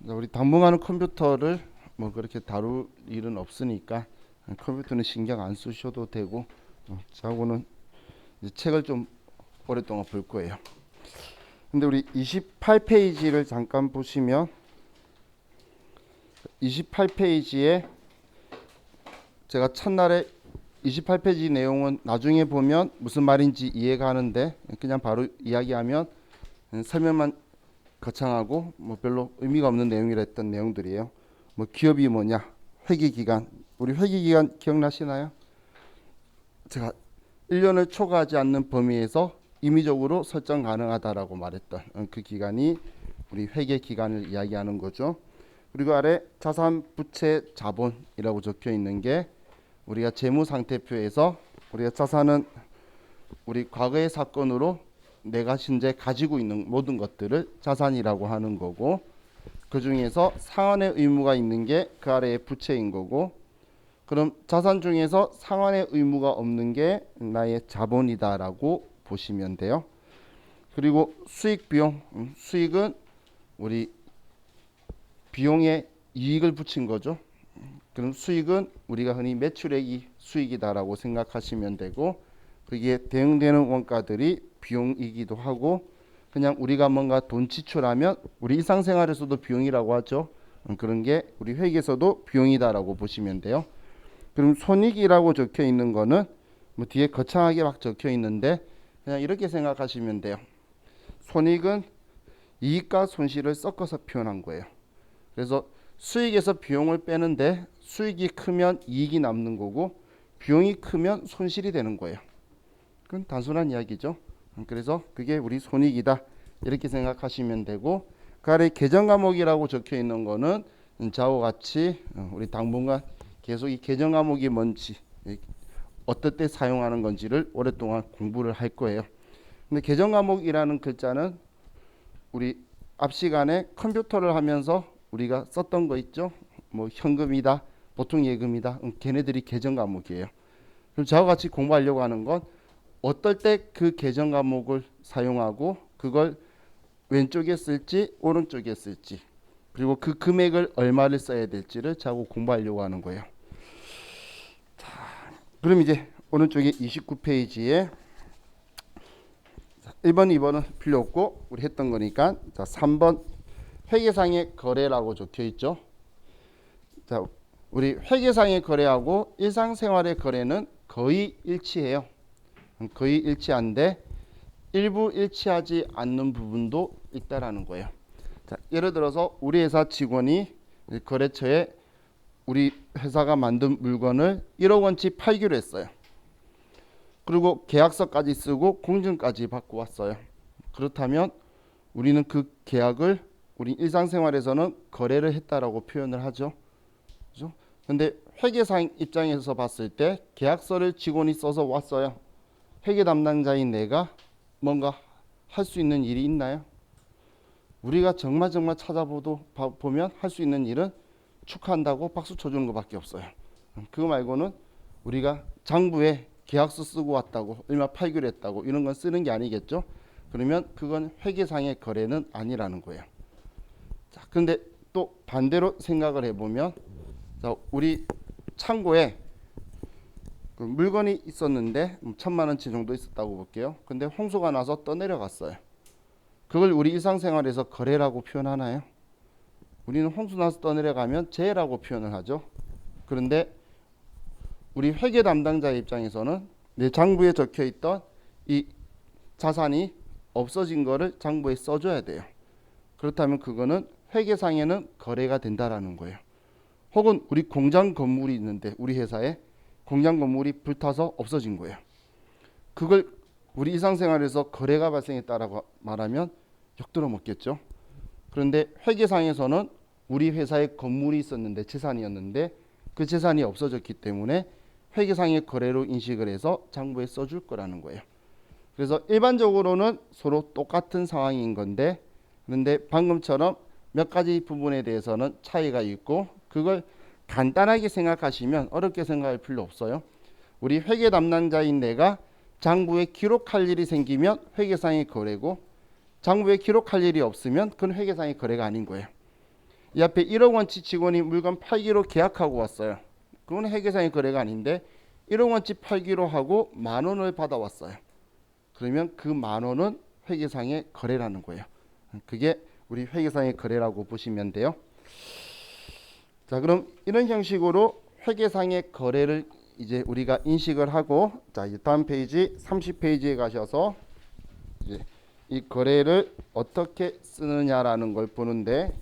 우리 당분간은 컴퓨터를 뭐 그렇게 다룰 일은 없으니까 컴퓨터는 신경 안 쓰셔도 되고, 저하고는 이제 책을 좀 오랫동안 볼 거예요. 근데 우리 28페이지를 잠깐 보시면 28페이지에 제가 첫날에 28페이지 내용은 나중에 보면 무슨 말인지 이해가 하는데 그냥 바로 이야기하면 설명만 거창하고 뭐 별로 의미가 없는 내용이라 했던 내용들이에요. 뭐 기업이 뭐냐, 회계기간, 우리 회계기간 기억나시나요? 제가 1년을 초과하지 않는 범위에서 임의적으로 설정 가능하다라고 말했던 그 기간이 우리 회계기간을 이야기하는 거죠. 그리고 아래 자산, 부채, 자본이라고 적혀 있는 게 우리가 재무상태표에서 우리가 자산은 우리 과거의 사건으로 내가 현재 가지고 있는 모든 것들을 자산이라고 하는 거고, 그 중에서 상환의 의무가 있는 게 그 아래의 부채인 거고, 그럼 자산 중에서 상환의 의무가 없는 게 나의 자본이다라고 보시면 돼요. 그리고 수익, 비용, 수익은 우리 비용에 이익을 붙인 거죠. 그럼 수익은 우리가 흔히 매출액이 수익이다라고 생각하시면 되고, 그게 대응되는 원가들이 비용이기도 하고, 그냥 우리가 뭔가 돈 지출하면 우리 일상생활에서도 비용이라고 하죠. 그런 게 우리 회계에서도 비용이다라고 보시면 돼요. 그럼 손익이라고 적혀 있는 거는 뭐 뒤에 거창하게 막 적혀 있는데 그냥 이렇게 생각하시면 돼요. 손익은 이익과 손실을 섞어서 표현한 거예요. 그래서 수익에서 비용을 빼는데 수익이 크면 이익이 남는 거고 비용이 크면 손실이 되는 거예요. 그건 단순한 이야기죠. 그래서 그게 우리 손익이다 이렇게 생각하시면 되고, 그 아래 계정 과목이라고 적혀 있는 거는 좌우와 같이 우리 당분간 계속 이 계정 과목이 뭔지 어떨 때 사용하는 건지를 오랫동안 공부를 할 거예요. 근데 계정 과목이라는 글자는 우리 앞 시간에 컴퓨터를 하면서 우리가 썼던 거 있죠. 뭐 현금이다, 보통 예금이다. 걔네들이 계정 과목이에요. 그럼 저와 같이 공부하려고 하는 건 어떨 때 그 계정 과목을 사용하고 그걸 왼쪽에 쓸지 오른쪽에 쓸지, 그리고 그 금액을 얼마를 써야 될지를 자고 공부하려고 하는 거예요. 그럼 이제 오른쪽에 29페이지에 1번, 2번은 필요 없고 우리 했던 거니까, 자 3번 회계상의 거래라고 적혀 있죠. 자, 우리 회계상의 거래하고 일상생활의 거래는 거의 일치해요. 거의 일치한데 일부 일치하지 않는 부분도 있다라는 거예요. 자, 예를 들어서 우리 회사 직원이 거래처에 우리 회사가 만든 물건을 1억 원치 팔기로 했어요. 그리고 계약서까지 쓰고 공증까지 받고 왔어요. 그렇다면 우리는 그 계약을 우리 일상생활에서는 거래를 했다라고 표현을 하죠. 그죠? 근데 회계상 입장에서 봤을 때 계약서를 직원이 써서 왔어요. 회계 담당자인 내가 뭔가 할 수 있는 일이 있나요? 우리가 정말 찾아보도 보면 할 수 있는 일은 축하한다고 박수 쳐주는 것밖에 없어요. 그거 말고는 우리가 장부에 계약서 쓰고 왔다고 얼마 팔기로 했다고 이런 건 쓰는 게 아니겠죠. 그러면 그건 회계상의 거래는 아니라는 거예요. 자, 근데 또 반대로 생각을 해보면, 자, 우리 창고에 그 물건이 있었는데 1,000만 원치 정도 있었다고 볼게요. 근데 홍수가 나서 떠내려갔어요. 그걸 우리 일상생활에서 거래라고 표현하나요? 우리는 홍수 나서 떠내려가면 재해라고 표현을 하죠. 그런데 우리 회계 담당자의 입장에서는 내 장부에 적혀 있던 이 자산이 없어진 거를 장부에 써줘야 돼요. 그렇다면 그거는 회계상에는 거래가 된다라는 거예요. 혹은 우리 공장 건물이 있는데 우리 회사에 공장 건물이 불타서 없어진 거예요. 그걸 우리 일상생활에서 거래가 발생했다라고 말하면 욕들어 먹겠죠. 그런데 회계상에서는 우리 회사에 건물이 있었는데 재산이었는데 그 재산이 없어졌기 때문에 회계상의 거래로 인식을 해서 장부에 써줄 거라는 거예요. 그래서 일반적으로는 서로 똑같은 상황인 건데, 그런데 방금처럼 몇 가지 부분에 대해서는 차이가 있고, 그걸 간단하게 생각하시면 어렵게 생각할 필요 없어요. 우리 회계 담당자인 내가 장부에 기록할 일이 생기면 회계상의 거래고, 장부에 기록할 일이 없으면 그건 회계상의 거래가 아닌 거예요. 이 앞에 1억 원치 직원이 물건 팔기로 계약하고 왔어요. 그건 회계상의 거래가 아닌데 1억 원치 팔기로 하고 10,000원을 받아왔어요. 그러면 그 10,000원은 회계상의 거래라는 거예요. 그게 우리 회계상의 거래라고 보시면 돼요. 자, 그럼 이런 형식으로 회계상의 거래를 이제 우리가 인식을 하고, 자, 이제 다음 페이지 30페이지에 가셔서 이제 이 거래를 어떻게 쓰느냐라는 걸 보는데,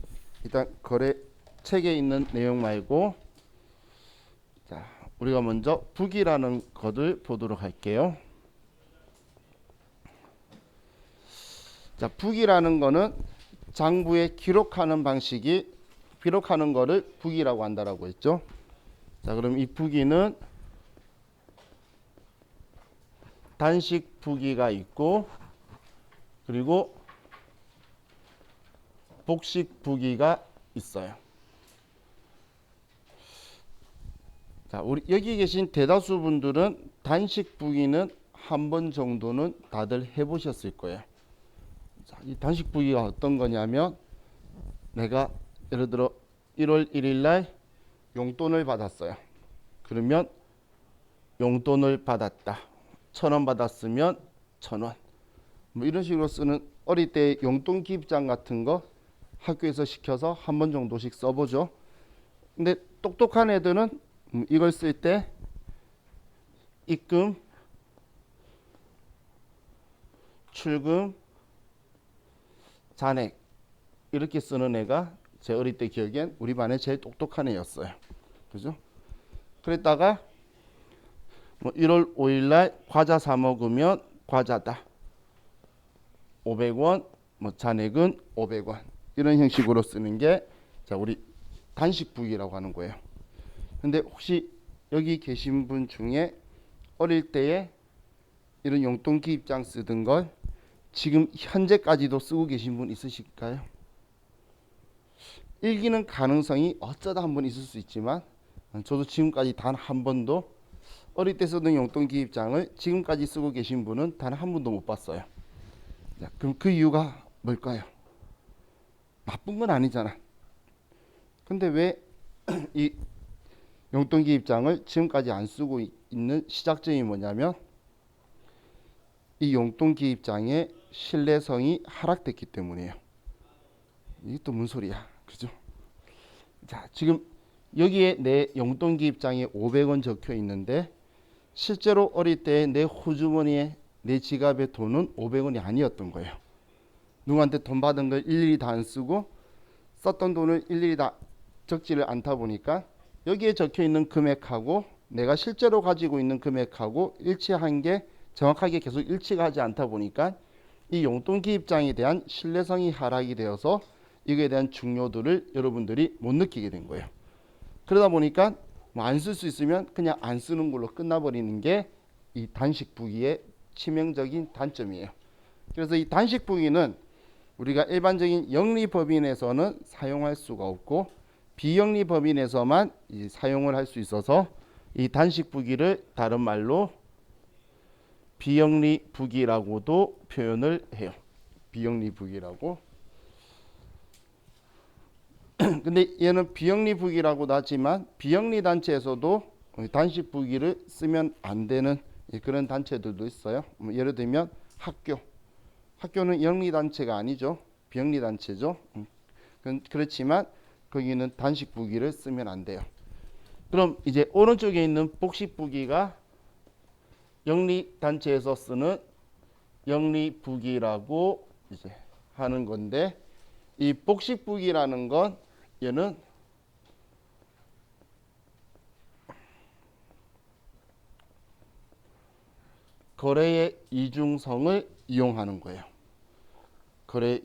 일단 거래 책에 있는 내용 말고, 자, 우리가 먼저 북이라는 것을 보도록 할게요. 자, 북이라는 거는 장부에 기록하는 방식이, 기록하는 거를 북이라고 한다라고 했죠. 자, 그럼 이 북이는 단식 북이가 있고, 그리고 복식 북이가 있어요. 자, 우리 여기 계신 대다수 분들은 단식 북이는 한 번 정도는 다들 해보셨을 거예요. 자, 이 단식 북이가 어떤 거냐면, 내가 예를 들어 1월 1일 날 용돈을 받았어요. 그러면 용돈을 받았다. 1,000원 받았으면 1,000원. 뭐 이런 식으로 쓰는, 어릴 때 용돈 기입장 같은 거 학교에서 시켜서 한 번 정도씩 써보죠. 근데 똑똑한 애들은 이걸 쓸 때 입금, 출금, 잔액 이렇게 쓰는 애가 제 어릴 때 기억엔 우리 반에 제일 똑똑한 애였어요. 그죠? 그랬다가 뭐 1월 5일 날 과자 사 먹으면 과자다. 500원, 뭐 잔액은 500원. 이런 형식으로 쓰는 게, 자, 우리 단식북이라고 하는 거예요. 근데 혹시 여기 계신 분 중에 어릴 때에 이런 용돈 기입장 쓰던 걸 지금 현재까지도 쓰고 계신 분 있으실까요? 일기는 가능성이 어쩌다 한 번 있을 수 있지만, 저도 지금까지 단 한 번도 어릴 때 쓰던 용돈 기입장을 지금까지 쓰고 계신 분은 단 한 번도 못 봤어요. 자, 그럼 그 이유가 뭘까요? 나쁜 건 아니잖아. 근데 왜 이 용돈 기입장을 지금까지 안 쓰고 있는 시작점이 뭐냐면, 이 용돈 기입장의 신뢰성이 하락됐기 때문이에요. 이게 또 뭔 소리야, 그죠? 자, 지금 여기에 내 용돈 기입장에 500원 적혀 있는데, 실제로 어릴 때 내 호주머니에, 내 지갑에 돈은 500원이 아니었던 거예요. 누구한테 돈 받은 걸 일일이 다 안 쓰고 썼던 돈을 일일이 다 적지를 않다 보니까 여기에 적혀 있는 금액하고 내가 실제로 가지고 있는 금액하고 일치한 게 정확하게 계속 일치가 하지 않다 보니까 이 용돈 기입장에 대한 신뢰성이 하락이 되어서 이거에 대한 중요도를 여러분들이 못 느끼게 된 거예요. 그러다 보니까 뭐 안 쓸 수 있으면 그냥 안 쓰는 걸로 끝나버리는 게 이 단식북이의 치명적인 단점이에요. 그래서 이 단식북이는 우리가 일반적인 영리법인에서는 사용할 수가 없고 비영리법인에서만 사용을 할 수 있어서 이 단식북이를 다른 말로 비영리북이라고도 표현을 해요. 비영리북이라고. 근데 얘는 비영리북이라고도 하지만 비영리단체에서도 단식북이를 쓰면 안 되는 그런 단체들도 있어요. 예를 들면 학교는 영리단체가 아니죠. 비영리단체죠. 그렇지만 거기는 단식북이를 쓰면 안 돼요. 그럼 이제 오른쪽에 있는 복식북이가 영리단체에서 쓰는 영리북이라고 이제 하는 건데, 이 복식북이라는 건 얘는 거래의 이중성을 이용하는 거예요. 거래의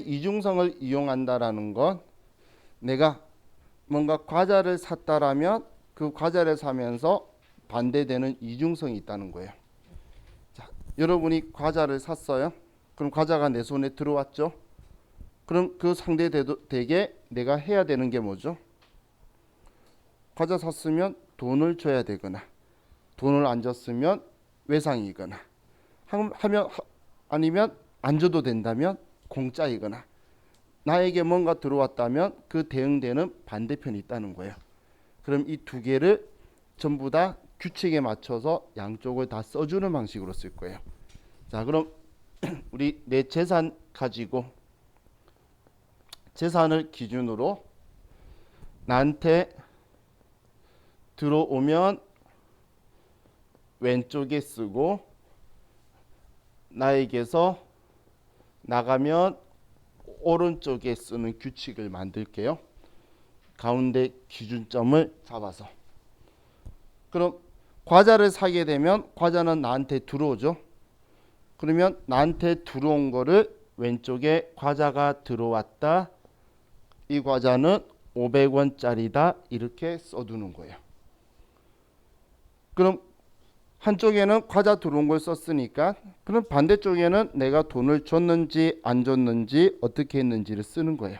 이중성을 이용한다라는 건, 내가 뭔가 과자를 샀다라면 그 과자를 사면서 반대되는 이중성이 있다는 거예요. 자, 여러분이 과자를 샀어요. 그럼 과자가 내 손에 들어왔죠. 그럼 그 상대되게 내가 해야 되는 게 뭐죠? 과자 샀으면 돈을 줘야 되거나, 돈을 안 줬으면 외상이거나, 아니면 안 줘도 된다면 공짜이거나, 나에게 뭔가 들어왔다면 그 대응되는 반대편이 있다는 거예요. 그럼 이 두 개를 전부 다 규칙에 맞춰서 양쪽을 다 써주는 방식으로 쓸 거예요. 자, 그럼 우리 내 재산 가지고 재산을 기준으로 나한테 들어오면 왼쪽에 쓰고 나에게서 나가면 오른쪽에 쓰는 규칙을 만들게요. 가운데 기준점을 잡아서. 그럼 과자를 사게 되면 과자는 나한테 들어오죠. 그러면 나한테 들어온 거를 왼쪽에 과자가 들어왔다. 이 과자는 500원짜리다. 이렇게 써두는 거예요. 그럼 한쪽에는 과자 들어온 걸 썼으니까 그럼 반대쪽에는 내가 돈을 줬는지 안 줬는지 어떻게 했는지를 쓰는 거예요.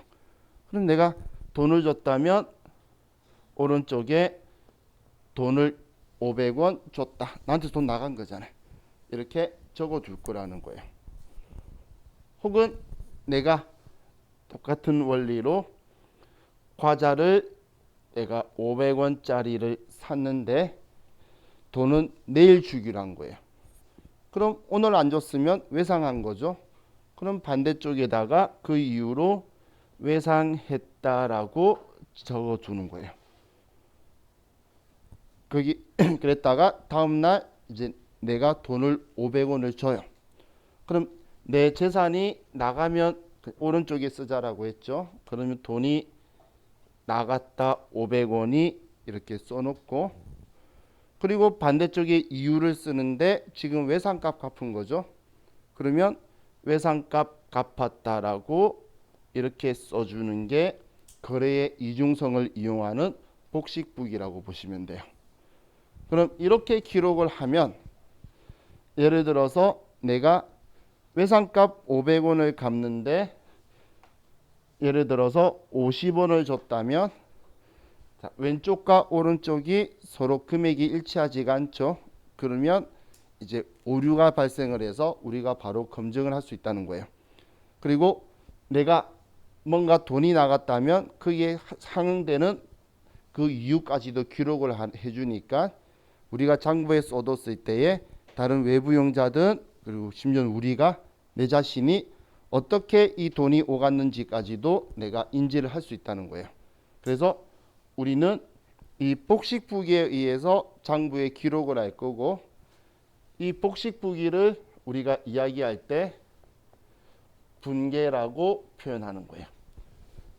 그럼 내가 돈을 줬다면 오른쪽에 돈을 500원 줬다. 나한테 돈 나간 거잖아요. 이렇게 적어줄 거라는 거예요. 혹은 내가 똑같은 원리로 과자를 내가 500원짜리를 샀는데 돈은 내일 주기로 한 거예요. 그럼 오늘 안 줬으면 외상한 거죠. 그럼 반대쪽에다가 그 이유로 외상했다라고 적어주는 거예요. 거기 그랬다가 다음날 이제 내가 돈을 500원을 줘요. 그럼 내 재산이 나가면 오른쪽에 쓰자라고 했죠. 그러면 돈이 나갔다 500원이 이렇게 써놓고 그리고 반대쪽에 이유를 쓰는데 지금 외상값 갚은 거죠. 그러면 외상값 갚았다라고 이렇게 써주는 게 거래의 이중성을 이용하는 복식북이라고 보시면 돼요. 그럼 이렇게 기록을 하면 예를 들어서 내가 외상값 500원을 갚는데 예를 들어서 50원을 줬다면 자, 왼쪽과 오른쪽이 서로 금액이 일치하지가 않죠. 그러면 이제 오류가 발생을 해서 우리가 바로 검증을 할 수 있다는 거예요. 그리고 내가 뭔가 돈이 나갔다면 그에 상응되는 그 이유까지도 기록을 해주니까 우리가 장부에 써뒀을 때에 다른 외부용자든 그리고 심지어 우리가 내 자신이 어떻게 이 돈이 오갔는지까지도 내가 인지를 할 수 있다는 거예요. 그래서 우리는 이 복식부기에 의해서 장부에 기록을 할 거고 이 복식부기를 우리가 이야기할 때 분계라고 표현하는 거예요.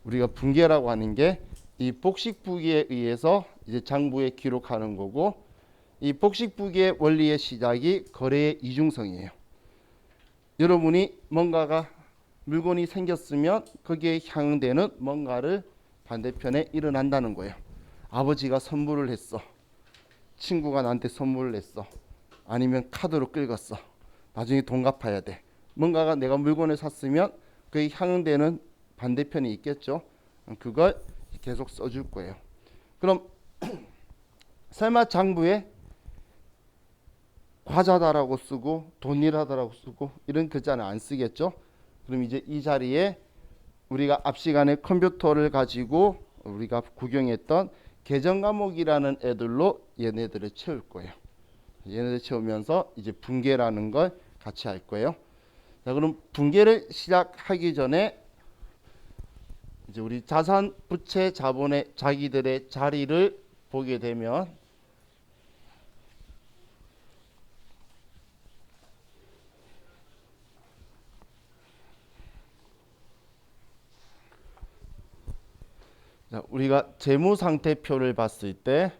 우리가 분계라고 하는 게 이 복식부기에 의해서 이제 장부에 기록하는 거고 이 복식부기의 원리의 시작이 거래의 이중성이에요. 여러분이 뭔가가 물건이 생겼으면 거기에 향응되는 뭔가를 반대편에 일어난다는 거예요. 아버지가 선물을 했어. 친구가 나한테 선물을 했어. 아니면 카드로 긁었어. 나중에 돈 갚아야 돼. 뭔가가 내가 물건을 샀으면 그에 향응되는 반대편이 있겠죠. 그걸 계속 써줄 거예요. 그럼 설마 장부에 과자다라고 쓰고 돈이라다라고 쓰고 이런 글자는 안 쓰겠죠. 그럼 이제 이 자리에 우리가 앞 시간에 컴퓨터를 가지고 우리가 구경했던 계정 과목이라는 애들로 얘네들을 채울 거예요. 얘네들 채우면서 이제 분계라는 걸 같이 할 거예요. 자, 그럼 분계를 시작하기 전에 이제 우리 자산, 부채, 자본의 자기들의 자리를 보게 되면 자, 우리가 재무상태표를 봤을 때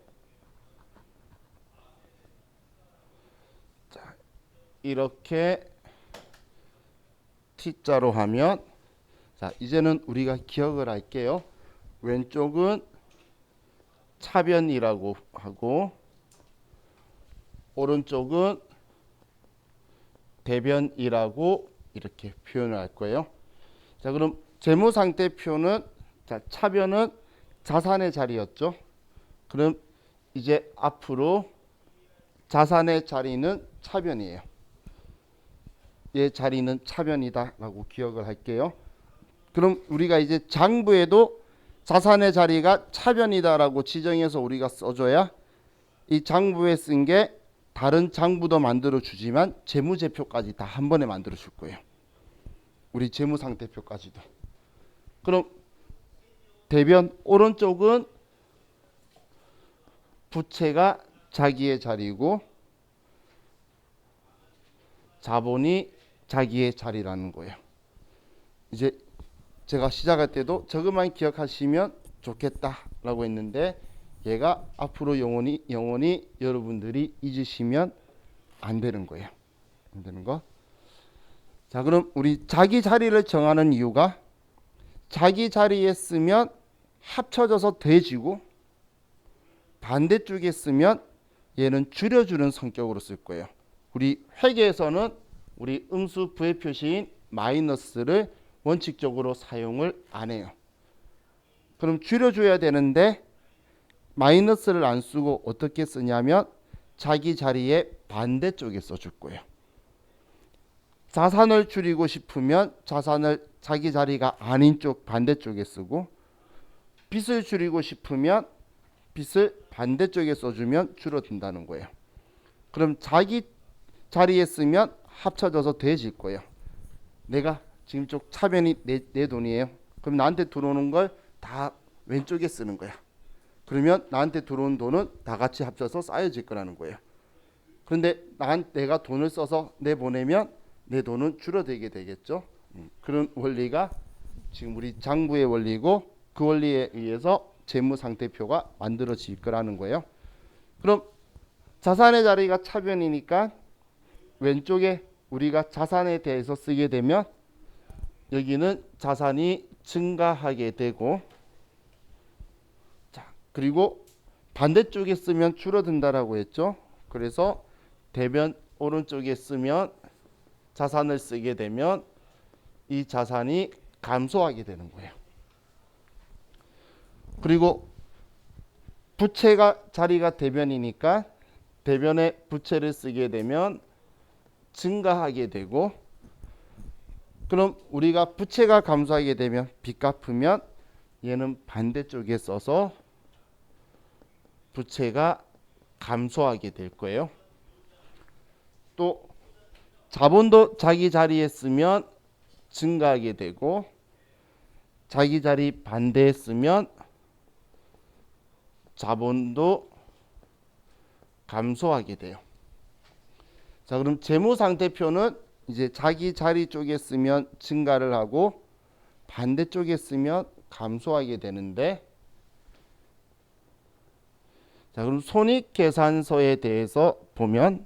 자, 이렇게 T자로 하면 자, 이제는 우리가 기억을 할게요. 왼쪽은 차변이라고 하고 오른쪽은 대변이라고 이렇게 표현을 할 거예요. 자, 그럼 재무상태표는 자, 차변은 자산의 자리였죠. 그럼 이제 앞으로 자산의 자리는 차변이에요. 얘 자리는 차변이다 라고 기억을 할게요. 그럼 우리가 이제 장부에도 자산의 자리가 차변이다라고 지정해서 우리가 써줘야 이 장부에 쓴 게 다른 장부도 만들어 주지만 재무제표까지 다 한 번에 만들어 줄 거예요. 우리 재무상태표까지도. 그럼 대변 오른쪽은 부채가 자기의 자리고 자본이 자기의 자리라는 거예요. 이제 제가 시작할 때도 저것만 기억하시면 좋겠다라고 했는데 얘가 앞으로 영원히 여러분들이 잊으시면 안 되는 거예요. 안 되는 거. 자, 그럼 우리 자기 자리를 정하는 이유가 자기 자리에 쓰면 합쳐져서 더해지고 반대쪽에 쓰면 얘는 줄여주는 성격으로 쓸 거예요. 우리 회계에서는 우리 음수 부의 표시인 마이너스를 원칙적으로 사용을 안 해요. 그럼 줄여줘야 되는데 마이너스를 안 쓰고 어떻게 쓰냐면 자기 자리에 반대쪽에 써줄 거예요. 자산을 줄이고 싶으면 자산을 자기 자리가 아닌 쪽 반대쪽에 쓰고 빚을 줄이고 싶으면 빚을 반대쪽에 써주면 줄어든다는 거예요. 그럼 자기 자리에 쓰면 합쳐져서 더해질 거예요. 내가 지금 쪽 차변이 내 돈이에요. 그럼 나한테 들어오는 걸 다 왼쪽에 쓰는 거야. 그러면 나한테 들어온 돈은 다 같이 합쳐서 쌓여질 거라는 거예요. 그런데 내가 돈을 써서 내보내면 내 돈은 줄어들게 되겠죠. 그런 원리가 지금 우리 장부의 원리고 그 원리에 의해서 재무상태표가 만들어질 거라는 거예요. 그럼 자산의 자리가 차변이니까 왼쪽에 우리가 자산에 대해서 쓰게 되면 여기는 자산이 증가하게 되고 자, 그리고 반대쪽에 쓰면 줄어든다라고 했죠. 그래서 대변 오른쪽에 쓰면 자산을 쓰게 되면 이 자산이 감소하게 되는 거예요. 그리고 부채가 자리가 대변이니까 대변에 부채를 쓰게 되면 증가하게 되고 그럼 우리가 부채가 감소하게 되면 빚 갚으면 얘는 반대쪽에 써서 부채가 감소하게 될 거예요. 또 자본도 자기 자리에 쓰면 증가하게 되고 자기 자리 반대에 쓰면 자본도 감소하게 돼요. 자, 그럼 재무상태표는 이제 자기 자리 쪽에 쓰면 증가를 하고 반대쪽에 쓰면 감소하게 되는데 자, 그럼 손익계산서에 대해서 보면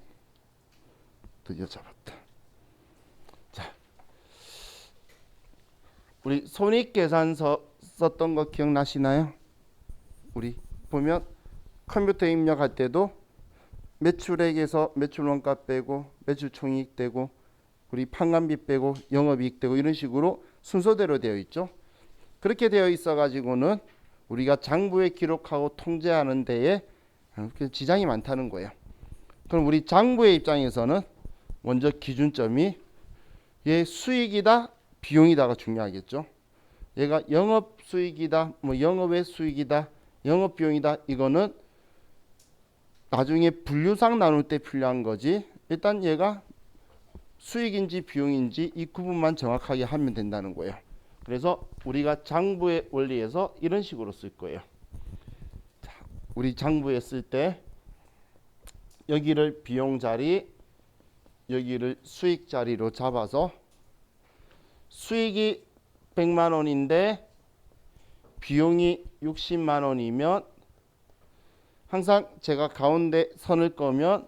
드디어 잡았다. 자, 우리 손익계산서 썼던 거 기억나시나요? 우리 보면 컴퓨터 입력할 때도 매출액에서 매출원가 빼고 매출총이익 되고 우리 판관비 빼고 영업이익 되고 이런 식으로 순서대로 되어 있죠. 그렇게 되어 있어 가지고는 우리가 장부에 기록하고 통제하는 데에 지장이 많다는 거예요. 그럼 우리 장부의 입장에서는 먼저 기준점이 얘 수익이다 비용이다가 중요하겠죠. 얘가 영업 수익이다 뭐 영업의 수익이다 영업 비용이다 이거는 나중에 분류상 나눌 때 필요한 거지. 일단 얘가 수익인지 비용인지 이 구분만 정확하게 하면 된다는 거예요. 그래서 우리가 장부의 원리에서 이런 식으로 쓸 거예요. 자, 우리 장부에 쓸 때 여기를 비용 자리 여기를 수익 자리로 잡아서 수익이 100만 원인데 비용이 60만 원이면 항상 제가 가운데 선을 꺼면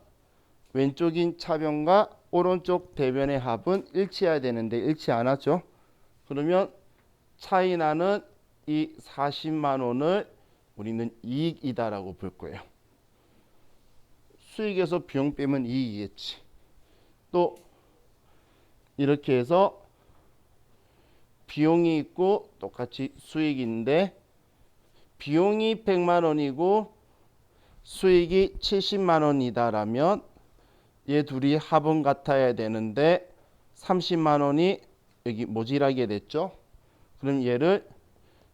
왼쪽인 차변과 오른쪽 대변의 합은 일치해야 되는데 일치 안 하죠. 그러면 차이 나는 이 40만 원을 우리는 이익이다라고 볼 거예요. 수익에서 비용 빼면 이익이겠지. 또 이렇게 해서 비용이 있고 똑같이 수익인데 비용이 100만 원이고 수익이 70만 원이다라면 얘 둘이 합은 같아야 되는데 30만 원이 여기 모자라게 됐죠. 그럼 얘를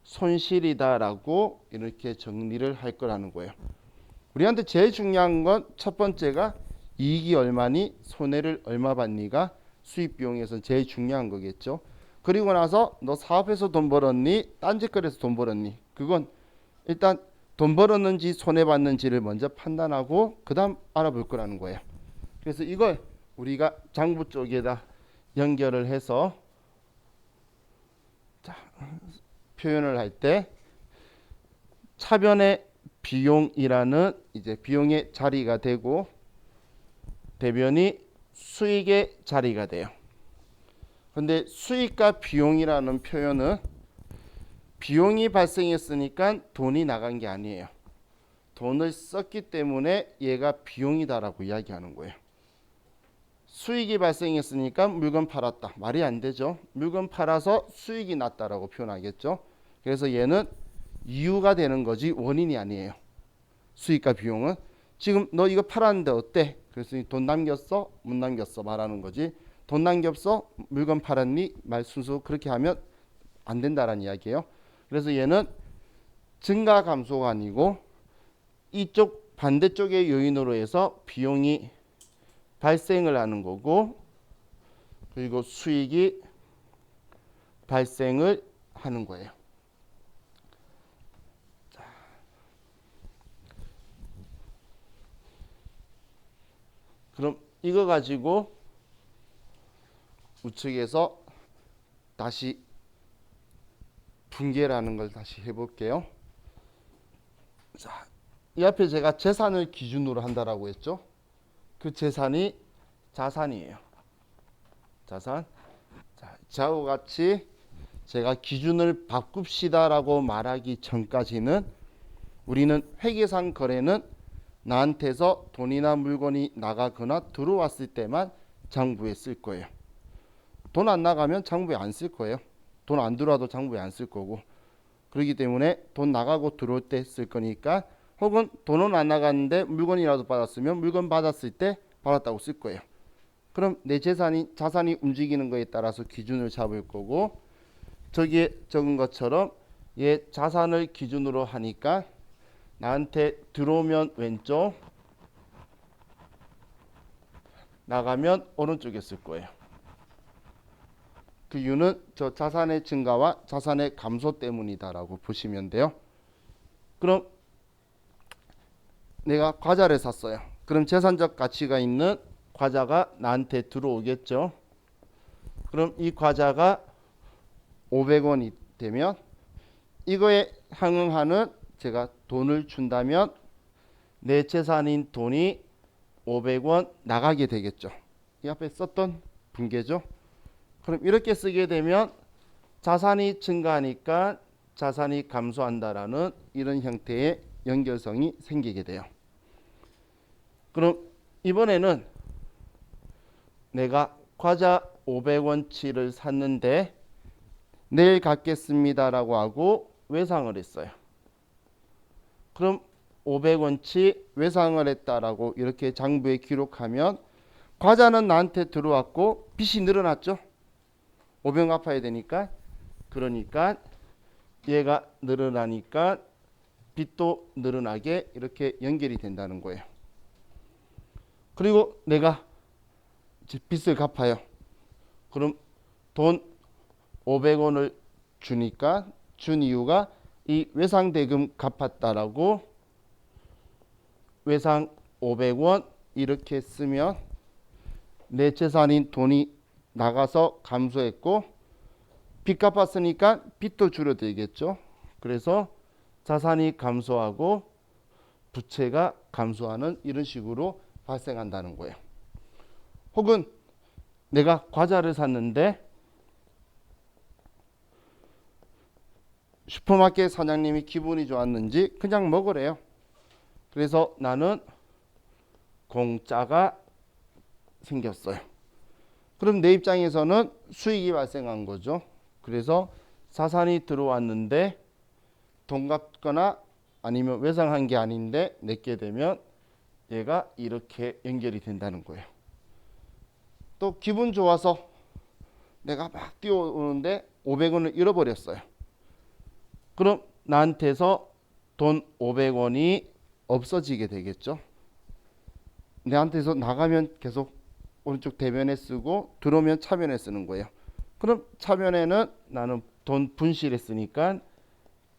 손실이다라고 이렇게 정리를 할 거라는 거예요. 우리한테 제일 중요한 건 첫 번째가 이익이 얼마니, 손해를 얼마 받니가 수입 비용에서 제일 중요한 거겠죠. 그리고 나서 너 사업해서 돈 벌었니, 딴짓거리에서 돈 벌었니, 그건 일단 돈 벌었는지 손해 봤는지를 먼저 판단하고 그 다음 알아볼 거라는 거예요. 그래서 이걸 우리가 장부 쪽에다 연결을 해서 자, 표현을 할 때 차변의 비용이라는 이제 비용의 자리가 되고 대변이 수익의 자리가 돼요. 근데 수익과 비용이라는 표현은 비용이 발생했으니까 돈이 나간 게 아니에요. 돈을 썼기 때문에 얘가 비용이다라고 이야기하는 거예요. 수익이 발생했으니까 물건 팔았다. 말이 안 되죠. 물건 팔아서 수익이 났다라고 표현하겠죠. 그래서 얘는 이유가 되는 거지 원인이 아니에요. 수익과 비용은 지금 너 이거 팔았는데 어때? 그래서 돈 남겼어? 못 남겼어? 말하는 거지. 돈 남겼어? 물건 팔았니? 말 순수 그렇게 하면 안 된다라는 이야기예요. 그래서 얘는 증가 감소가 아니고 이쪽 반대쪽의 요인으로 해서 비용이 발생을 하는 거고 그리고 수익이 발생을 하는 거예요. 그럼 이거 가지고 우측에서 다시 분계라는 걸 다시 해볼게요. 자, 이 앞에 제가 재산을 기준으로 한다라고 했죠. 그 재산이 자산이에요. 자산. 자, 저와 같이 제가 기준을 바꿉시다라고 말하기 전까지는 우리는 회계상 거래는 나한테서 돈이나 물건이 나가거나 들어왔을 때만 장부에 쓸 거예요. 돈 안 나가면 장부에 안 쓸 거예요. 돈 안 들어와도 장부에 안 쓸 거고. 그렇기 때문에 돈 나가고 들어올 때 쓸 거니까 혹은 돈은 안 나갔는데 물건이라도 받았으면 물건 받았을 때 받았다고 쓸 거예요. 그럼 내 재산이 자산이 움직이는 거에 따라서 기준을 잡을 거고 저기에 적은 것처럼 얘 자산을 기준으로 하니까 나한테 들어오면 왼쪽 나가면 오른쪽에 쓸 거예요. 그 이유는 저 자산의 증가와 자산의 감소 때문이다라고 보시면 돼요. 그럼 내가 과자를 샀어요. 그럼 재산적 가치가 있는 과자가 나한테 들어오겠죠. 그럼 이 과자가 500원이 되면 이거에 상응하는 제가 돈을 준다면 내 재산인 돈이 500원 나가게 되겠죠. 이 앞에 썼던 분계죠. 그럼 이렇게 쓰게 되면 자산이 증가하니까 자산이 감소한다라는 이런 형태의 연결성이 생기게 돼요. 그럼 이번에는 내가 과자 500원치를 샀는데 내일 갚겠습니다라고 하고 외상을 했어요. 그럼 500원치 외상을 했다라고 이렇게 장부에 기록하면 과자는 나한테 들어왔고 빚이 늘어났죠. 500원 갚아야 되니까. 그러니까 얘가 늘어나니까 빚도 늘어나게 이렇게 연결이 된다는 거예요. 그리고 내가 빚을 갚아요. 그럼 돈 500원을 주니까 준 이유가 이 외상대금 갚았다라고 외상 500원 이렇게 쓰면 내 재산인 돈이 나가서 감소했고 빚 갚았으니까 빚도 줄어들겠죠. 그래서 자산이 감소하고 부채가 감소하는 이런 식으로 발생한다는 거예요. 혹은 내가 과자를 샀는데 슈퍼마켓 사장님이 기분이 좋았는지 그냥 먹으래요. 그래서 나는 공짜가 생겼어요. 그럼 내 입장에서는 수익이 발생한 거죠. 그래서 자산이 들어왔는데 돈 갚거나 아니면 외상한 게 아닌데 냈게 되면 얘가 이렇게 연결이 된다는 거예요. 또 기분 좋아서 내가 막 뛰어오는데 500원을 잃어버렸어요. 그럼 나한테서 돈 500원이 없어지게 되겠죠. 내한테서 나가면 계속 오른쪽 대면에 쓰고 들어오면 차면에 쓰는 거예요. 그럼 차면에는 나는 돈 분실했으니까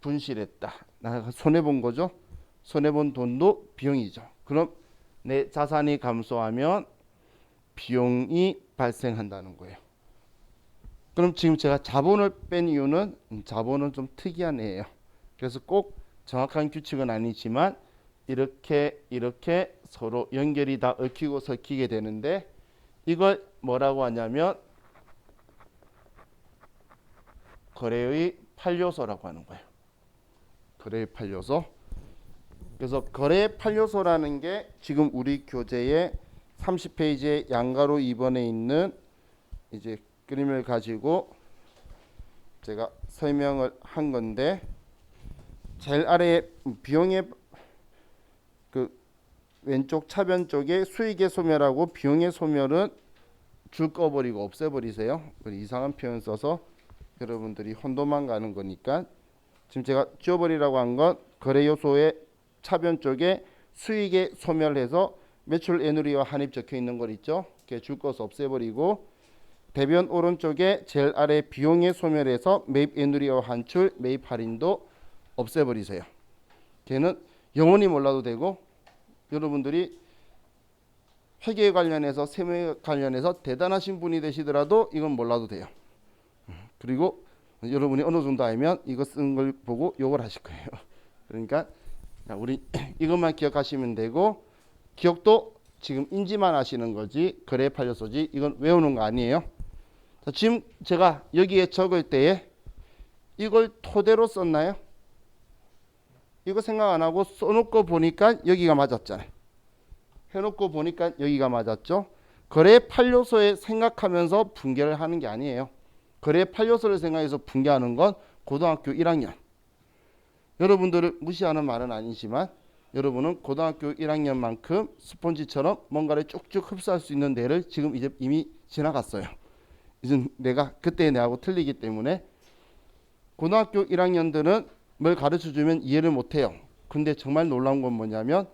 분실했다. 내가 손해본 거죠. 손해본 돈도 비용이죠. 그럼 내 자산이 감소하면 비용이 발생한다는 거예요. 그럼 지금 제가 자본을 뺀 이유는 자본은 좀 특이한 애예요. 그래서 꼭 정확한 규칙은 아니지만 이렇게 서로 연결이 다 얽히고 설키게 되는데 이걸 뭐라고 하냐면 거래의 8요소라고 하는 거예요. 거래의 8요소. 그래서 거래의 8요소라는 게 지금 우리 교재의 30페이지의 양가로 2번에 있는 이제 그림을 가지고 제가 설명을 한 건데 제일 아래에 비용의 그 왼쪽 차변 쪽에 수익의 소멸하고 비용의 소멸은 줄 꺼버리고 없애버리세요. 이상한 표현 써서 여러분들이 혼돈만 가는 거니까 지금 제가 지워버리라고 한 건 거래 요소의 차변 쪽에 수익의 소멸해서 매출 애누리와 한입 적혀 있는 거 있죠. 줄 꺼서 없애버리고 대변 오른쪽에 제일 아래 비용의 소멸해서 매입 애누리와 환출 매입 할인도 없애버리세요. 걔는 영원히 몰라도 되고 여러분들이 회계에 관련해서 세무에 관련해서 대단하신 분이 되시더라도 이건 몰라도 돼요. 그리고 여러분이 어느 정도 알면 이거 쓴 걸 보고 욕을 하실 거예요. 그러니까 우리 이것만 기억하시면 되고 기억도 지금 인지만 하시는 거지 거래의 8요소지 이건 외우는 거 아니에요. 자, 지금 제가 여기에 적을 때에 이걸 토대로 썼나요? 이거 생각 안 하고 써놓고 보니까 여기가 맞았잖아요. 해놓고 보니까 여기가 맞았죠. 거래의 8요소에 생각하면서 분개를 하는 게 아니에요. 거래의 8요소를 생각해서 분개하는 건 고등학교 1학년. 여러분들을 무시하는 말은 아니지만 여러분은 고등학교 1학년만큼 스폰지처럼 뭔가를 쭉쭉 흡수할 수 있는 데를 지금 이제 이미 지나갔어요. 이제 내가 그때 내하고 틀리기 때문에 고등학교 1학년들은 뭘 가르쳐주면 이해를 못해요. 근데 정말 놀라운 건 뭐냐면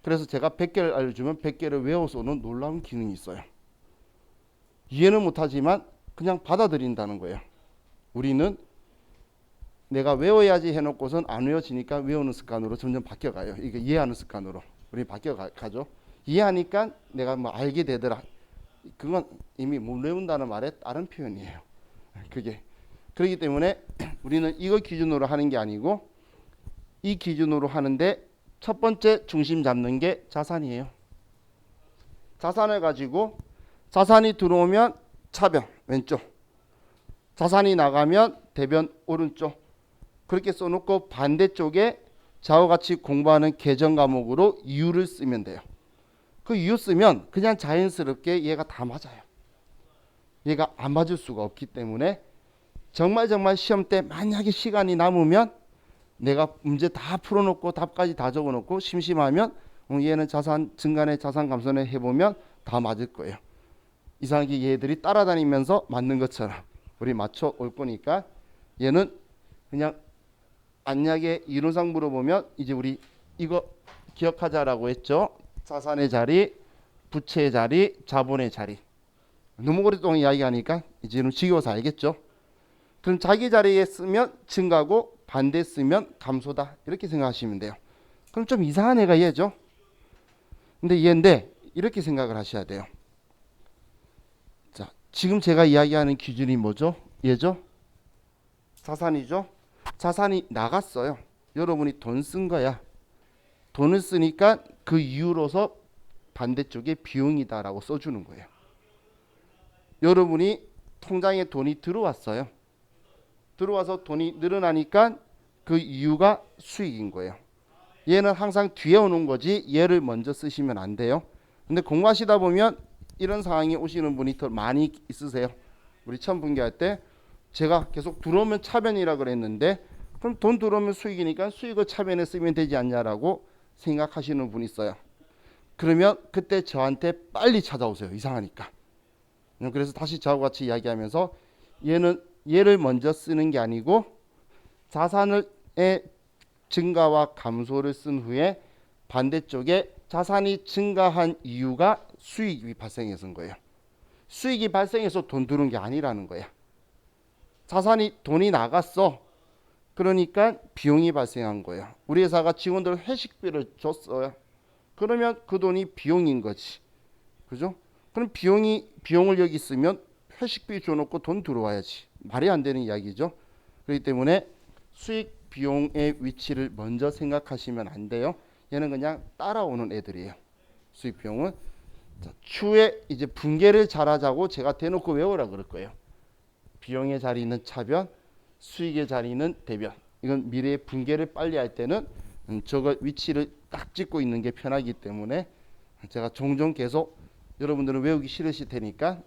그래서 제가 100개를 알려주면 100개를 외워서 오는 놀라운 기능이 있어요. 이해는 못하지만 그냥 받아들인다는 거예요. 우리는 내가 외워야지 해놓고선 안 외워지니까 외우는 습관으로 점점 바뀌어가요. 이게 이해하는 습관으로 우리 바뀌어가죠. 이해하니까 내가 뭐 알게 되더라. 그건 이미 못 외운다는 말의 다른 표현이에요. 그게 그렇기 때문에 우리는 이거 기준으로 하는 게 아니고 이 기준으로 하는데 첫 번째 중심 잡는 게 자산이에요. 자산을 가지고 자산이 들어오면 차변 왼쪽, 자산이 나가면 대변 오른쪽 그렇게 써놓고 반대쪽에 좌우 같이 공부하는 계정 과목으로 이유를 쓰면 돼요. 그 이유 쓰면 그냥 자연스럽게 얘가 다 맞아요. 얘가 안 맞을 수가 없기 때문에 정말 시험 때 만약에 시간이 남으면 내가 문제 다 풀어놓고 답까지 다 적어놓고 심심하면 얘는 자산 증가네 자산 감소네 해보면 다 맞을 거예요. 이상하게 얘들이 따라다니면서 맞는 것처럼 우리 맞춰 올 거니까 얘는 그냥 만약에 이론상 물어보면 이제 우리 이거 기억하자라고 했죠. 자산의 자리, 부채의 자리, 자본의 자리. 너무 오랫동안 이야기하니까 이제는 지겨워서 알겠죠. 그럼 자기 자리에 쓰면 증가고 반대 쓰면 감소다 이렇게 생각하시면 돼요. 그럼 좀 이상한 애가 얘죠. 근데 얘인데 이렇게 생각을 하셔야 돼요. 자, 지금 제가 이야기하는 기준이 뭐죠? 얘죠? 자산이죠? 자산이 나갔어요. 여러분이 돈 쓴 거야. 돈을 쓰니까 그 이유로서 반대쪽에 비용이다라고 써주는 거예요. 여러분이 통장에 돈이 들어왔어요. 들어와서 돈이 늘어나니까 그 이유가 수익인 거예요. 얘는 항상 뒤에 오는 거지 얘를 먼저 쓰시면 안 돼요. 근데 공부하시다 보면 이런 상황이 오시는 분이 더 많이 있으세요. 우리 처음 분기할 때 제가 계속 들어오면 차변이라 그랬는데 그럼 돈 들어오면 수익이니까 수익을 차변에 쓰면 되지 않냐라고 생각하시는 분이 있어요. 그러면 그때 저한테 빨리 찾아오세요. 이상하니까. 그래서 다시 저하고 같이 이야기하면서 얘를 먼저 쓰는 게 아니고 자산의 증가와 감소를 쓴 후에 반대쪽에 자산이 증가한 이유가 수익이 발생해서인 거예요. 수익이 발생해서 돈 들어온 게 아니라는 거야. 자산이 돈이 나갔어. 그러니까 비용이 발생한 거예요. 우리 회사가 직원들 회식비를 줬어요. 그러면 그 돈이 비용인 거지. 그죠? 그럼 비용을 여기 쓰면 회식비 줘놓고 돈 들어와야지. 말이 안 되는 이야기죠. 그렇기 때문에 수익 비용의 위치를 먼저 생각하시면 안 돼요. 얘는 그냥 따라오는 애들이에요. 수익 비용은. 자, 추후에 이제 분계를 잘하자고 제가 대놓고 외우라 그럴 거예요. 비용의 자리는 차변, 수익의 자리는 대변. 이건 미래의 분계를 빨리 할 때는 저거 위치를 딱 찍고 있는 게 편하기 때문에 제가 종종 계속 여러분들은 외우기 싫으실 테니까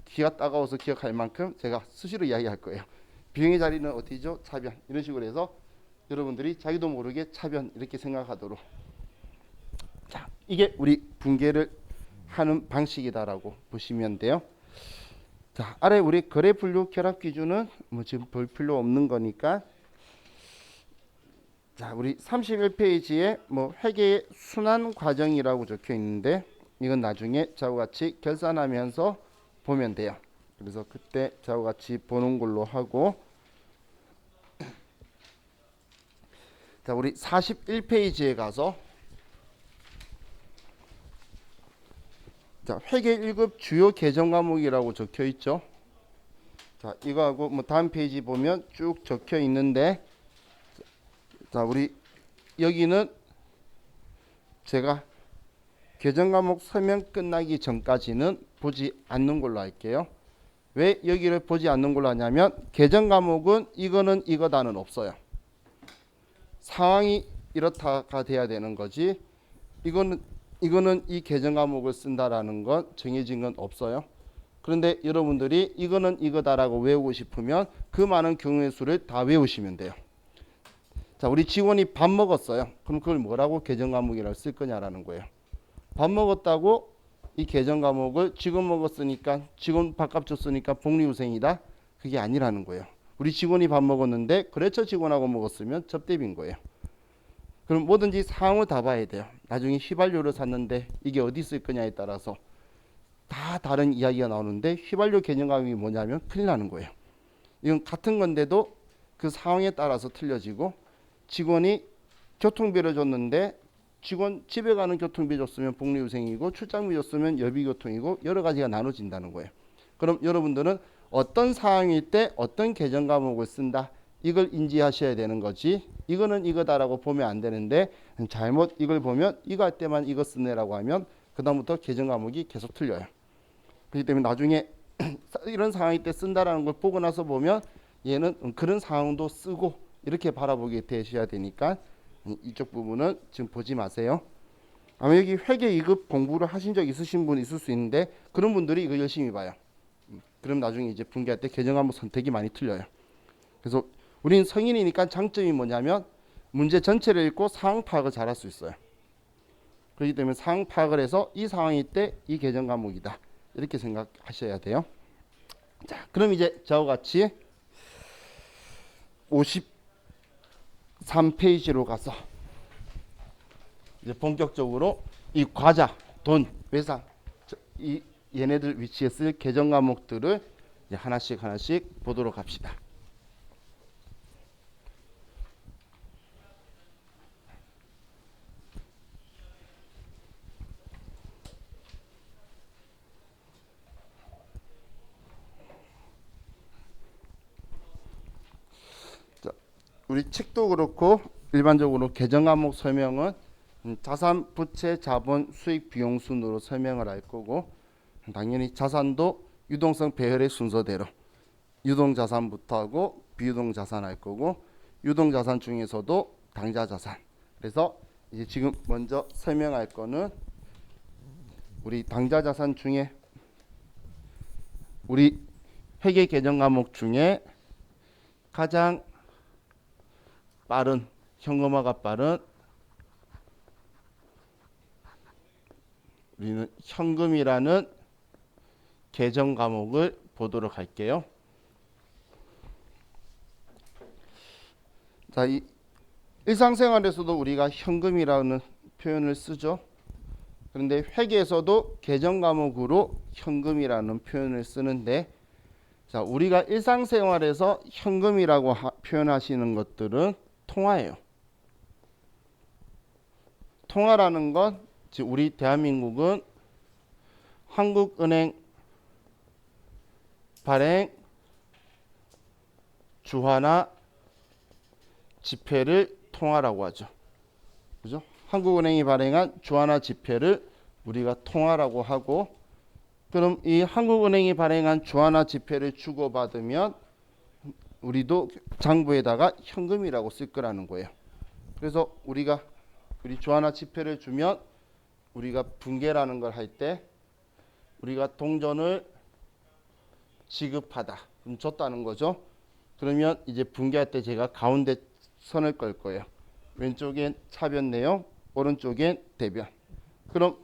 귀가 따가워서 기억할 만큼 제가 수시로 이야기할 거예요. 비용의 자리는 어디죠? 차변. 이런 식으로 해서 여러분들이 자기도 모르게 차변 이렇게 생각하도록. 자, 이게 우리 분계를 하는 방식이다라고 보시면 돼요. 자, 아래 우리 거래 분류 결합 기준은 뭐 지금 볼 필요 없는 거니까. 자, 우리 31페이지에 뭐 회계의 순환 과정이라고 적혀 있는데 이건 나중에 저와 같이 결산하면서 보면 돼요. 그래서 그때 저와 같이 보는 걸로 하고. 자, 우리 41페이지에 가서 자, 회계 1급 주요 개정 과목이라고 적혀 있죠. 자, 이거하고 뭐 다음 페이지 보면 쭉 적혀 있는데 자, 우리 여기는 제가 개정 과목 설명 끝나기 전까지는 보지 않는 걸로 할게요. 왜 여기를 보지 않는 걸로 하냐면 개정 과목은 이거는 이거다는 없어요. 상황이 이렇다가 돼야 되는 거지. 이거는 이 개정 과목을 쓴다라는 건 정해진 건 없어요. 그런데 여러분들이 이거는 이거다라고 외우고 싶으면 그 많은 경우의 수를 다 외우시면 돼요. 자, 우리 직원이 밥 먹었어요. 그럼 그걸 뭐라고 개정 과목이라고 쓸 거냐라는 거예요. 밥 먹었다고 이 개정 과목을 직원 먹었으니까 직원 밥값 줬으니까 복리후생이다. 그게 아니라는 거예요. 우리 직원이 밥 먹었는데 거래처 직원하고 먹었으면 접대비인 거예요. 그럼 뭐든지 상황을 다 봐야 돼요. 나중에 휘발유를 샀는데 이게 어디 쓸 거냐에 따라서 다 다른 이야기가 나오는데 휘발유 개정 과목이 뭐냐면 큰일 나는 거예요. 이건 같은 건데도 그 상황에 따라서 틀려지고 직원이 교통비를 줬는데 직원 집에 가는 교통비 줬으면 복리후생이고 출장비 줬으면 여비교통이고 여러 가지가 나눠진다는 거예요. 그럼 여러분들은 어떤 상황일 때 어떤 개정 과목을 쓴다 이걸 인지하셔야 되는 거지. 이거는 이거다라고 보면 안 되는데 잘못 이걸 보면 이거 할 때만 이거 쓰네라고 하면 그 다음부터 개정 과목이 계속 틀려요. 그렇기 때문에 나중에 이런 상황일 때 쓴다라는 걸 보고 나서 보면 얘는 그런 상황도 쓰고 이렇게 바라보게 되셔야 되니까 이쪽 부분은 지금 보지 마세요. 아마 여기 회계 2급 공부를 하신 적 있으신 분 있을 수 있는데 그런 분들이 이거 열심히 봐요. 그럼 나중에 이제 분개할 때 개정 과목 선택이 많이 틀려요. 그래서 우리는 성인이니까 장점이 뭐냐면 문제 전체를 읽고 상황 파악을 잘할 수 있어요. 그렇기 때문에 상황 파악을 해서 이 상황일 때 이 개정 과목이다 이렇게 생각하셔야 돼요. 자, 그럼 이제 저와 같이 53페이지로 가서 이제 본격적으로 이 과자, 돈, 외상 이 얘네들 위치에 쓸 개정 과목들을 이제 하나씩 보도록 합시다. 자, 우리 책도 그렇고 일반적으로 개정 과목 설명은 자산, 부채, 자본, 수익, 비용 순으로 설명을 할 거고 당연히 자산도 유동성 배열의 순서대로 유동자산부터 하고 비유동자산 할 거고 유동자산 중에서도 당좌자산. 그래서 이제 지금 먼저 설명할 거는 우리 당좌자산 중에 우리 회계 개정 과목 중에 가장 빠른 현금화가 빠른 우리는 현금이라는 개정 과목을 보도록 할게요. 자, 이 일상생활에서도 우리가 현금이라는 표현을 쓰죠. 그런데 회계에서도 계정 과목으로 현금이라는 표현을 쓰는데, 자, 우리가 일상생활에서 현금이라고 표현하시는 것들은 통화예요. 통화라는 건 지금 우리 대한민국은 한국은행 발행 주화나 지폐를 통화라고 하죠. 그죠? 한국은행이 발행한 주화나 지폐를 우리가 통화라고 하고, 그럼 이 한국은행이 발행한 주화나 지폐를 주고받으면 우리도 장부에다가 현금이라고 쓸 거라는 거예요. 그래서 우리가 우리 주화나 지폐를 주면 우리가 분괴라는 걸 할 때 우리가 동전을 지급하다, 그럼 줬다는 거죠. 그러면 이제 분괴할 때 제가 가운데 선을 걸 거예요. 왼쪽엔 차변 내용, 오른쪽엔 대변. 그럼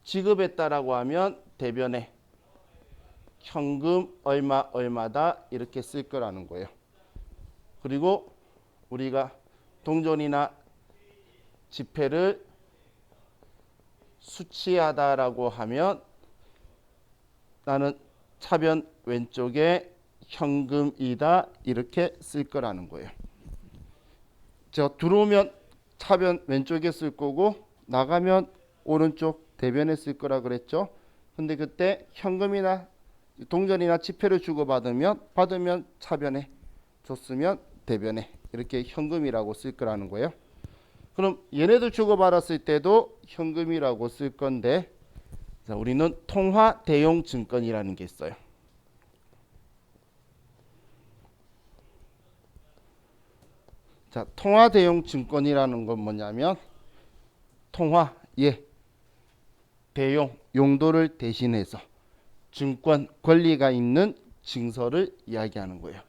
지급했다라고 하면 대변에 현금 얼마 얼마다 이렇게 쓸 거라는 거예요. 그리고 우리가 동전이나 지폐를 수취하다라고 하면 나는 차변 왼쪽에 현금이다 이렇게 쓸 거라는 거예요. 제가 들어오면 차변 왼쪽에 쓸 거고 나가면 오른쪽 대변에 쓸 거라 그랬죠. 근데 그때 현금이나 동전이나 지폐를 주고받으면 차변에, 줬으면 대변에 이렇게 현금이라고 쓸 거라는 거예요. 그럼 얘네들 주고받았을 때도 현금이라고 쓸 건데, 자, 우리는 통화 대용 증권이라는 게 있어요. 자, 통화 대용 증권이라는 건 뭐냐면 통화, 대용, 용도를 대신해서 증권, 권리가 있는 증서를 이야기하는 거예요.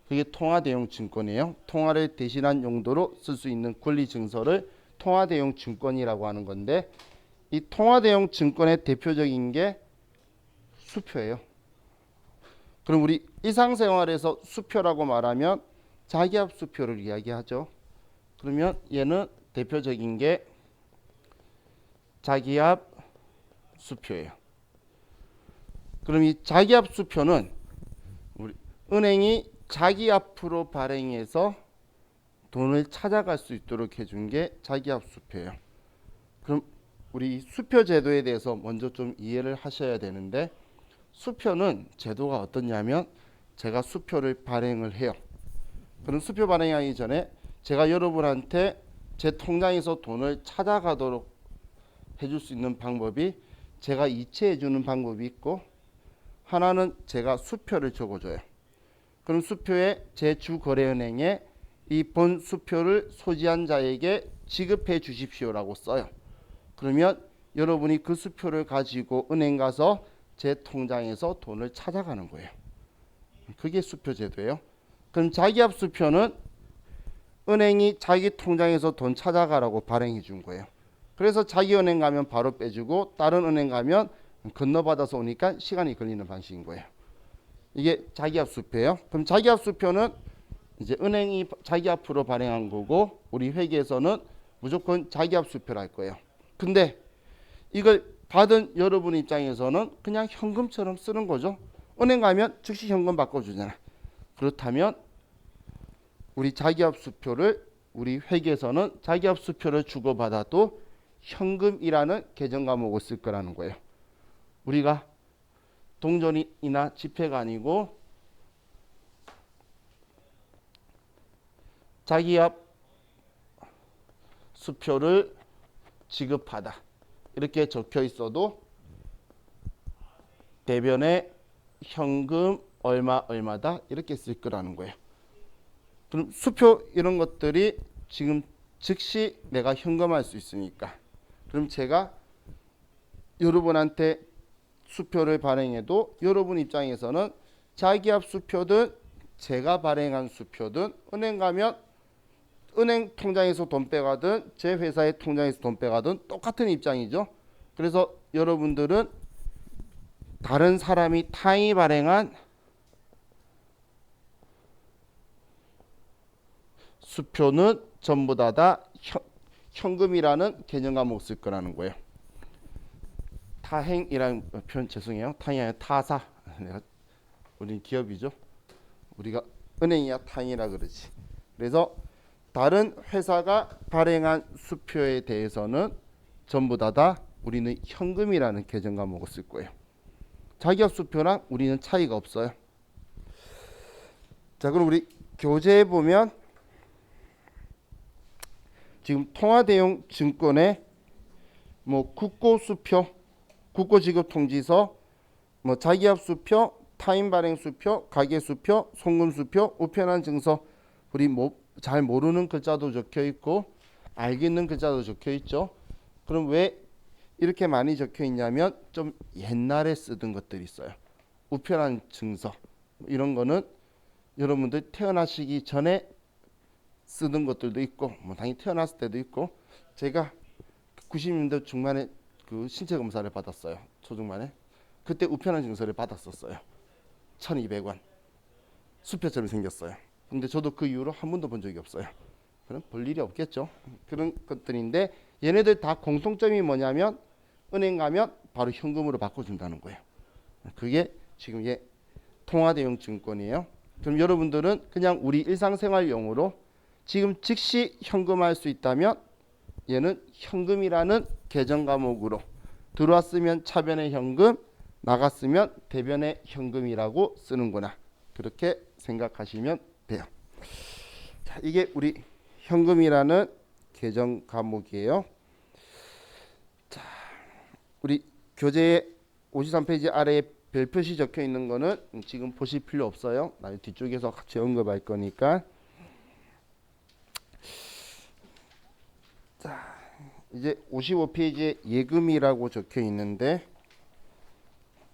그게 통화 대용 증권이에요. 통화를 대신한 용도로 쓸 수 있는 권리 증서를 통화 대용 증권이라고 하는 건데, 이 통화 대용 증권의 대표적인 게 수표예요. 그럼 우리 일상생활에서 수표라고 말하면 자기압 수표를 이야기하죠. 그러면 얘는 대표적인 게 자기압 수표예요. 그럼 이 자기압 수표는 우리 은행이 자기 앞으로 발행해서 돈을 찾아갈 수 있도록 해준 게 자기압 수표예요. 그럼 우리 수표 제도에 대해서 먼저 좀 이해를 하셔야 되는데, 수표는 제도가 어떻냐면 제가 수표를 발행을 해요. 그럼 수표 발행하기 전에 제가 여러분한테 제 통장에서 돈을 찾아가도록 해줄 수 있는 방법이 제가 이체해 주는 방법이 있고, 하나는 제가 수표를 적어줘요. 그럼 수표에 제 주거래은행에 이 본 수표를 소지한 자에게 지급해 주십시오라고 써요. 그러면 여러분이 그 수표를 가지고 은행 가서 제 통장에서 돈을 찾아가는 거예요. 그게 수표 제도예요. 그럼 자기압 수표는 은행이 자기 통장에서 돈 찾아가라고 발행해 준 거예요. 그래서 자기 은행 가면 바로 빼주고 다른 은행 가면 건너받아서 오니까 시간이 걸리는 방식인 거예요. 이게 자기압 수표예요. 그럼 자기압 수표는 이제 은행이 자기 앞으로 발행한 거고, 우리 회계에서는 무조건 자기압 수표를 할 거예요. 근데 이걸 받은 여러분 입장에서는 그냥 현금처럼 쓰는 거죠. 은행 가면 즉시 현금 바꿔주잖아. 그렇다면 우리 자기압 수표를, 우리 회계에서는 자기압 수표를 주고받아도 현금이라는 계정 과목을 쓸 거라는 거예요. 우리가 동전이나 지폐가 아니고 자기압 수표를 지급하다 이렇게 적혀 있어도 대변에 현금 얼마 얼마다 이렇게 쓸 거라는 거예요. 그럼 수표 이런 것들이 지금 즉시 내가 현금할 수 있으니까, 그럼 제가 여러분한테 수표를 발행해도 여러분 입장에서는 자기압 수표든 제가 발행한 수표든 은행 가면 은행 통장에서 돈 빼가든 제 회사의 통장에서 돈 빼가든 똑같은 입장이죠. 그래서 여러분들은 다른 사람이 타인이 발행한 수표는 전부 다 현금이라는 개념 과목을 쓸 거라는 거예요. 타행이라는 표현 죄송해요. 타행이 아니라 타사. 우리는 기업이죠. 우리가 은행이야 타행이라 그러지. 그래서 다른 회사가 발행한 수표에 대해서는 전부 다 우리는 현금이라는 계정 과목을 쓸 거예요. 자기업 수표랑 우리는 차이가 없어요. 자, 그럼 우리 교재에 보면 지금 통화대용 증권에 뭐 국고 수표, 국고 지급 통지서, 뭐 자기업 수표, 타인 발행 수표, 가계 수표, 송금 수표, 우편한 증서, 우리 뭐 잘 모르는 글자도 적혀 있고 알겠는 글자도 적혀 있죠. 그럼 왜 이렇게 많이 적혀 있냐면 좀 옛날에 쓰던 것들이 있어요. 우편한 증서 이런 거는 여러분들 태어나시기 전에 쓰던 것들도 있고 뭐 당연히 태어났을 때도 있고 제가 90년대 중반에 그 신체 검사를 받았어요. 초중반에. 그때 우편한 증서를 받았었어요. 1,200원. 수표처럼 생겼어요. 근데 저도 그 이후로 한 번도 본 적이 없어요. 그럼 볼 일이 없겠죠. 그런 것들인데 얘네들 다 공통점이 뭐냐면 은행 가면 바로 현금으로 바꿔준다는 거예요. 그게 지금 얘 통화대용 증권이에요. 그럼 여러분들은 그냥 우리 일상생활용으로 지금 즉시 현금할 수 있다면 얘는 현금이라는 계정 과목으로 들어왔으면 차변의 현금, 나갔으면 대변의 현금이라고 쓰는구나. 그렇게 생각하시면 돼요. 자, 이게 우리 현금이라는 계정 과목이에요. 자, 우리 교재에 53페이지 아래에 별 표시 적혀 있는 거는 지금 보실 필요 없어요. 나중에 뒤쪽에서 같이 언급할 거니까. 자, 이제 55페이지에 예금이라고 적혀 있는데,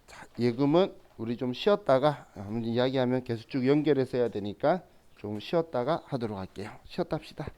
자, 예금은 우리 좀 쉬었다가 이야기하면 계속 쭉 연결해서 해야 되니까 좀 쉬었다가 하도록 할게요. 쉬었다 합시다.